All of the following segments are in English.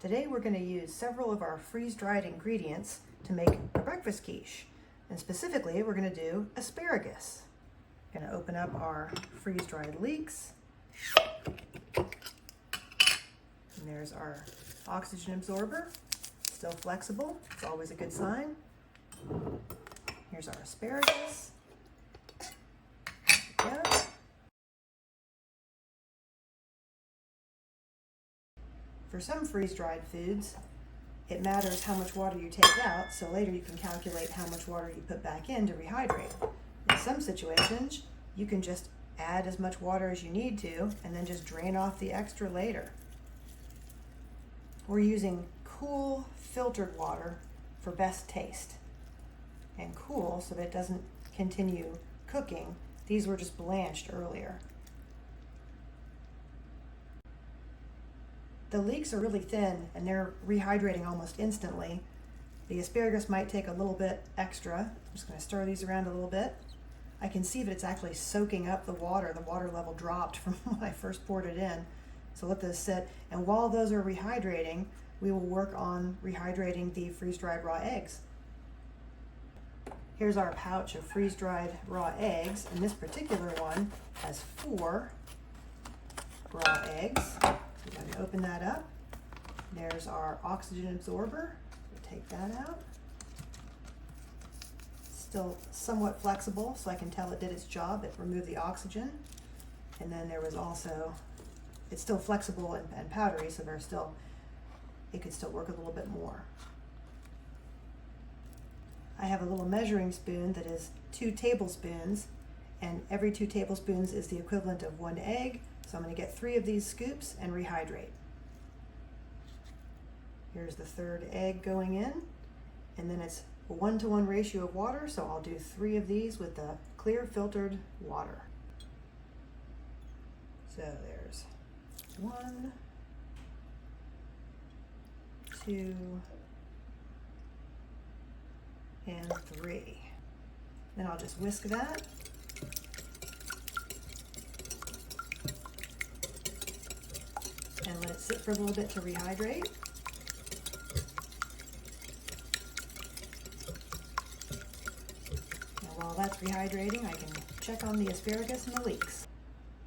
Today we're going to use several of our freeze-dried ingredients to make a breakfast quiche. And specifically, we're going to do asparagus. Going to open up our freeze-dried leeks. And there's our oxygen absorber, still flexible. It's always a good sign. Here's our asparagus. There we go. For some freeze-dried foods, it matters how much water you take out, so later you can calculate how much water you put back in to rehydrate. In some situations, you can just add as much water as you need to and then just drain off the extra later. We're using cool filtered water for best taste. And cool so that it doesn't continue cooking. These were just blanched earlier. The leeks are really thin and they're rehydrating almost instantly. The asparagus might take a little bit extra. I'm just going to stir these around a little bit. I can see that it's actually soaking up the water. The water level dropped from when I first poured it in. So let those sit. And while those are rehydrating, we will work on rehydrating the freeze-dried raw eggs. Here's our pouch of freeze-dried raw eggs, and this particular one has 4 raw eggs. We're going to open that up. There's our oxygen absorber. We'll take that out. Still somewhat flexible, so I can tell it did its job. It removed the oxygen. And then there was also, it's still flexible and powdery, so it could still work a little bit more. I have a little measuring spoon that is 2 tablespoons, and every 2 tablespoons is the equivalent of 1 egg. So I'm going to get 3 of these scoops and rehydrate. Here's the 3rd egg going in, and then it's a 1-to-1 ratio of water, so I'll do 3 of these with the clear filtered water. So there's 1, 2, and 3. Then I'll just whisk that. And let it sit for a little bit to rehydrate. And while that's rehydrating, I can check on the asparagus and the leeks.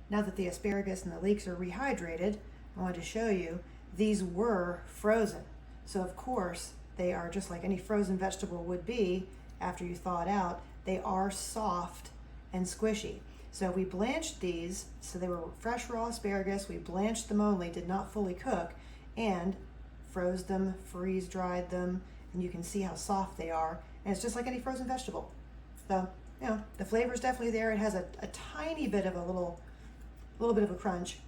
Now that the asparagus and the leeks are rehydrated, I wanted to show you these were frozen. So of course, they are just like any frozen vegetable would be after you thaw it out. They are soft and squishy. So we blanched these, so they were fresh raw asparagus. We blanched them only, did not fully cook, and froze them, freeze-dried them, and you can see how soft they are. And it's just like any frozen vegetable. So, you know, the flavor's definitely there. It has a tiny bit of a little bit of a crunch,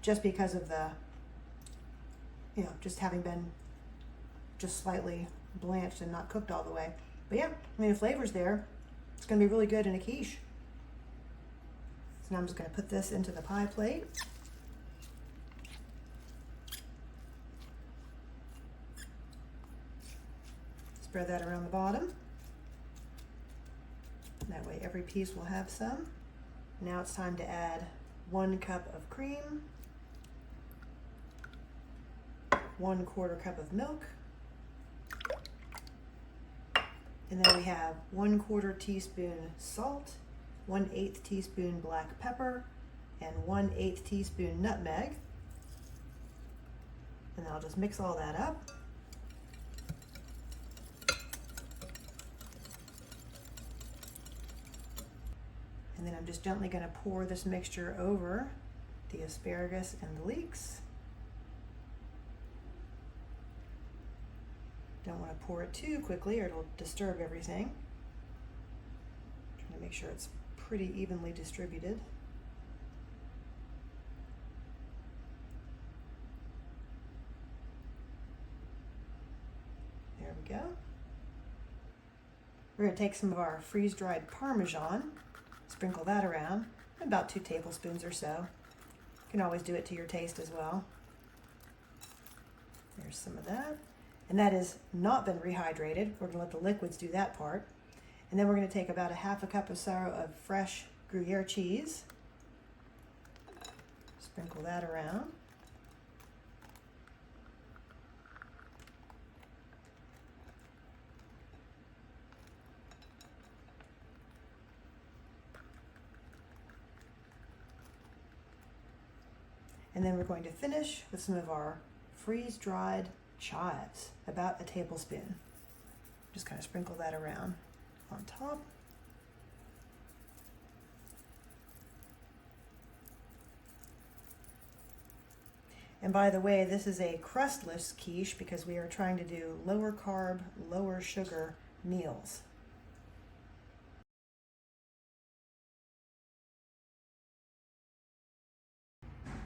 just because of the, you know, just having been just slightly blanched and not cooked all the way. But yeah, I mean, the flavor's there. It's gonna be really good in a quiche. So now I'm just going to put this into the pie plate. Spread that around the bottom. That way every piece will have some. Now it's time to add 1 cup of cream, 1/4 cup of milk, and then we have 1/4 teaspoon salt, 1/8 teaspoon black pepper, and 1/8 teaspoon nutmeg. And then I'll just mix all that up. And then I'm just gently going to pour this mixture over the asparagus and the leeks. Don't want to pour it too quickly or it'll disturb everything. Trying to make sure it's pretty evenly distributed. There we go. We're going to take some of our freeze-dried Parmesan, sprinkle that around, about 2 tablespoons or so. You can always do it to your taste as well. There's some of that. And that has not been rehydrated. We're going to let the liquids do that part. And then we're going to take about 1/2 cup or so of fresh Gruyere cheese. Sprinkle that around. And then we're going to finish with some of our freeze-dried chives, about a tablespoon. Just kind of sprinkle that around on top. And by the way, this is a crustless quiche because we are trying to do lower carb, lower sugar meals.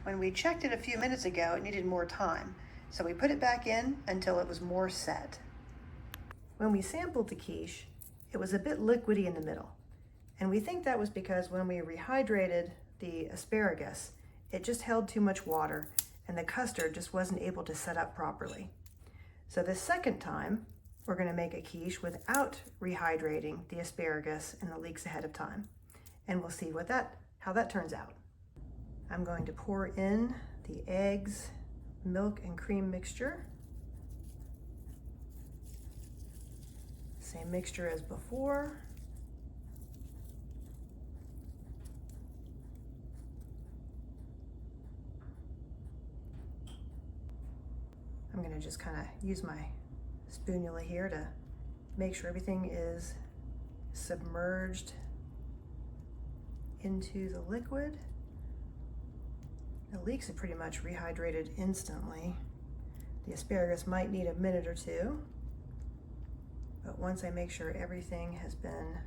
When we checked it a few minutes ago, it needed more time, so we put it back in until it was more set. When we sampled the quiche, it was a bit liquidy in the middle, and we think that was because when we rehydrated the asparagus, it just held too much water and the custard just wasn't able to set up properly. So the second time, we're going to make a quiche without rehydrating the asparagus and the leeks ahead of time, and we'll see how that turns out. I'm going to pour in the eggs, milk, and cream mixture. Same mixture as before. I'm going to just kind of use my spoonula here to make sure everything is submerged into the liquid. The leeks are pretty much rehydrated instantly. The asparagus might need a minute or two, but once I make sure everything has been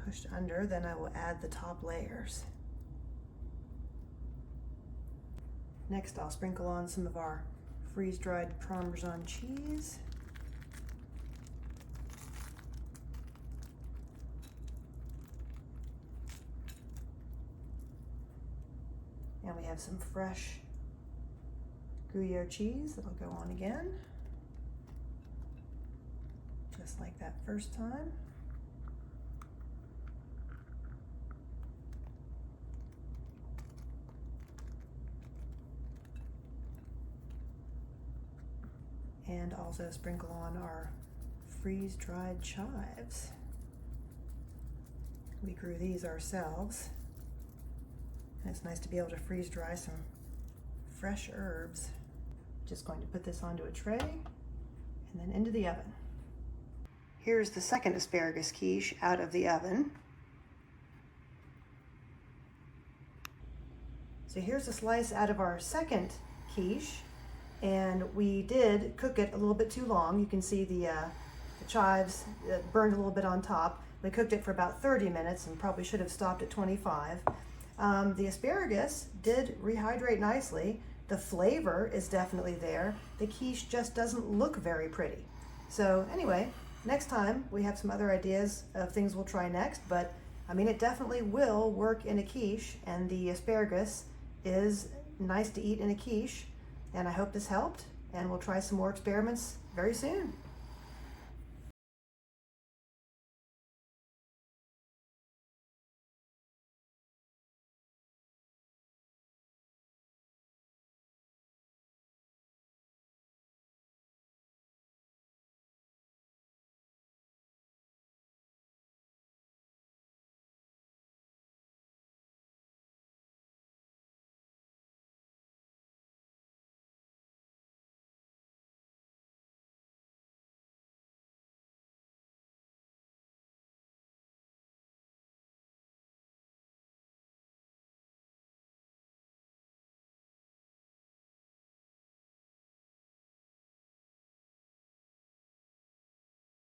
pushed under, then I will add the top layers. Next, I'll sprinkle on some of our freeze-dried Parmesan cheese. And we have some fresh Gruyere cheese that'll go on again, just like that first time. And also sprinkle on our freeze-dried chives. We grew these ourselves. And it's nice to be able to freeze dry some fresh herbs. Just going to put this onto a tray and then into the oven. Here's the second asparagus quiche out of the oven. So here's a slice out of our second quiche, and we did cook it a little bit too long. You can see the chives burned a little bit on top. We cooked it for about 30 minutes and probably should have stopped at 25. The asparagus did rehydrate nicely. The flavor is definitely there. The quiche just doesn't look very pretty. So anyway, next time we have some other ideas of things we'll try next, but I mean, it definitely will work in a quiche, and the asparagus is nice to eat in a quiche, and I hope this helped, and we'll try some more experiments very soon.